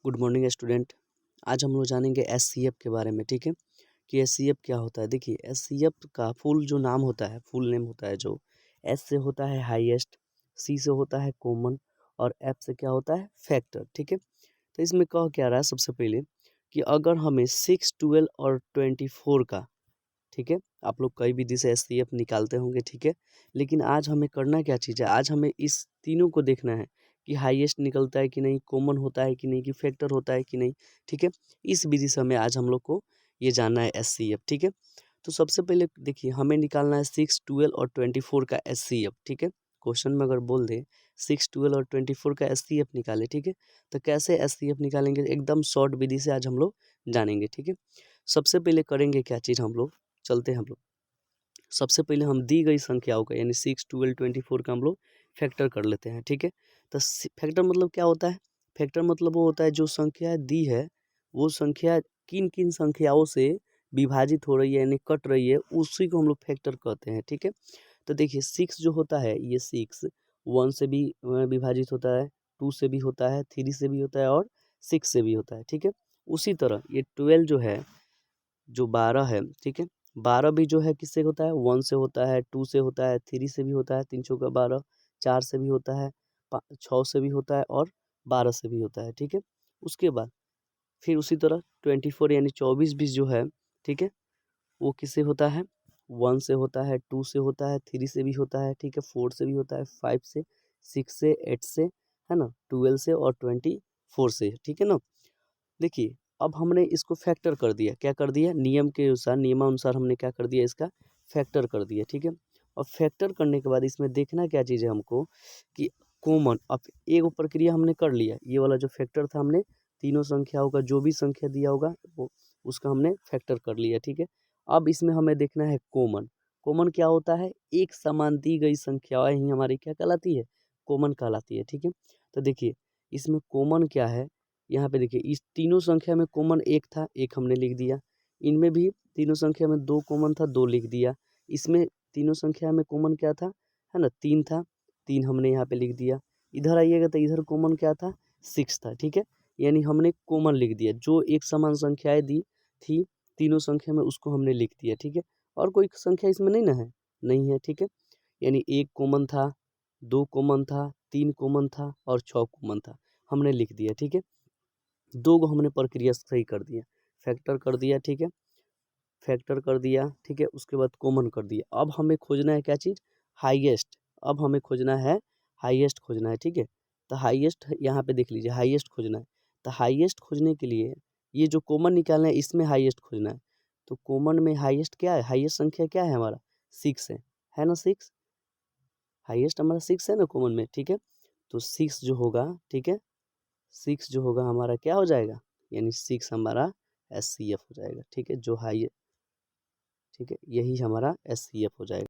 Good morning student. आज हम लोग जानेंगे एससीएफ के बारे में। ठीक है कि एससीएफ क्या होता है। देखिए एससीएफ का फुल जो नाम होता है, फुल नेम होता है, जो एस से होता है हाईएस्ट, सी से होता है कॉमन और एफ से क्या होता है फैक्टर। ठीक है, तो इसमें कह क्या रहा है सबसे पहले कि अगर हमें 6, 12 और 24 का, ठीक है, आप लोग कई विधि से एससीएफ निकालते होंगे। ठीक है, लेकिन आज हमें करना क्या चीज़ है, आज हमें इस तीनों को देखना है कि हाईएस्ट निकलता है कि नहीं, कॉमन होता है कि नहीं, कि फैक्टर होता है कि नहीं। ठीक है, इस विधि से हमें आज हम लोग को ये जानना है एससीएफ। ठीक है, तो सबसे पहले देखिए हमें निकालना है 6, 12 और 24 का एससीएफ। ठीक है, क्वेश्चन में अगर बोल दे 6, 12 और 24 का एससीएफ निकाले, ठीक है, तो कैसे एससीएफ निकालेंगे, एकदम शॉर्ट विधि से आज हम लोग जानेंगे। ठीक है, सबसे पहले करेंगे क्या चीज़, हम लोग चलते हैं, हम लोग सबसे पहले हम दी गई संख्याओं का यानी 6, 12, 24 का हम लोग फैक्टर कर लेते हैं। ठीक है, तो फैक्टर मतलब क्या होता है, फैक्टर मतलब वो होता है जो संख्या दी है वो संख्या किन किन संख्याओं से विभाजित हो रही है यानी कट रही है, उसी को हम लोग फैक्टर कहते हैं। ठीक है, तो देखिए 6 जो होता है, ये 6 1 से भी विभाजित होता है, 2 से भी होता है, 3 से भी होता है और 6 से भी होता है। ठीक है, उसी तरह ये 12 जो है, जो 12 है, ठीक है, 12 भी जो है किससे होता है, 1 से होता है, 2 से होता है, 3 से भी होता है, 3 चौका 12, 4 से भी होता है, 6 से भी होता है और 12 से भी होता है। ठीक है, उसके बाद फिर उसी तरह 24 यानी 24 भी जो है, ठीक है, वो किससे होता है, 1 से होता है, 2 से होता है, 3 से भी होता है, ठीक है, 4 से भी होता है, 5 से, 6 से, 8 से, है ना, 12 से और 24 से। ठीक है ना, देखिए अब हमने इसको फैक्टर कर दिया, क्या कर दिया, नियम के अनुसार, नियमानुसार हमने क्या कर दिया, इसका फैक्टर कर दिया। ठीक है, और फैक्टर करने के बाद इसमें देखना क्या चीज़ है हमको कि कॉमन, अब एक प्रक्रिया हमने कर लिया, ये वाला जो फैक्टर था हमने तीनों संख्याओं का जो भी संख्या दिया होगा वो उसका हमने फैक्टर कर लिया। ठीक है, अब इसमें हमें देखना है कॉमन। कॉमन क्या होता है, एक समान दी गई संख्याएं ही हमारी क्या कहलाती है, कॉमन कहलाती है। ठीक है, तो देखिए इसमें कॉमन क्या है, यहाँ पे देखिए इस तीनों संख्या में कॉमन एक था, एक हमने लिख दिया, इनमें भी तीनों संख्या में दो कॉमन था, दो लिख दिया, इसमें तीनों संख्या में कॉमन क्या था, है ना, तीन था, तीन हमने यहाँ पे लिख दिया, इधर आइएगा तो इधर कॉमन क्या था, 6 था। ठीक है, यानी हमने कॉमन लिख दिया, जो एक समान संख्याएं दी थी तीनों संख्या में उसको हमने लिख दिया। ठीक है, और कोई संख्या इसमें नहीं ना है, नहीं है। ठीक है, यानी एक कॉमन था, दो कॉमन था, तीन कॉमन था और 6 कॉमन था, हमने लिख दिया। ठीक है, दो को हमने प्रक्रिया सही कर दिया, फैक्टर कर दिया। ठीक है, फैक्टर कर दिया, ठीक है, उसके बाद कॉमन कर दिया। अब हमें खोजना है क्या चीज़, हाईएस्ट। अब हमें खोजना है हाईएस्ट, खोजना है। ठीक है, तो हाईएस्ट यहाँ पे देख लीजिए, हाईएस्ट खोजना है। तो हाईएस्ट खोजने के लिए ये जो कॉमन निकालना है इसमें हाईएस्ट खोजना है। तो कॉमन में हाईएस्ट क्या है, हाईएस्ट संख्या क्या है हमारा, 6 है ना, 6 हाईएस्ट हमारा 6 है ना कॉमन में। ठीक है, तो 6 जो होगा, ठीक है, 6 जो होगा हमारा क्या हो जाएगा, यानी 6 हमारा एससीएफ हो जाएगा। ठीक है, जो हाई, ठीक है, यही हमारा एससीएफ हो जाएगा।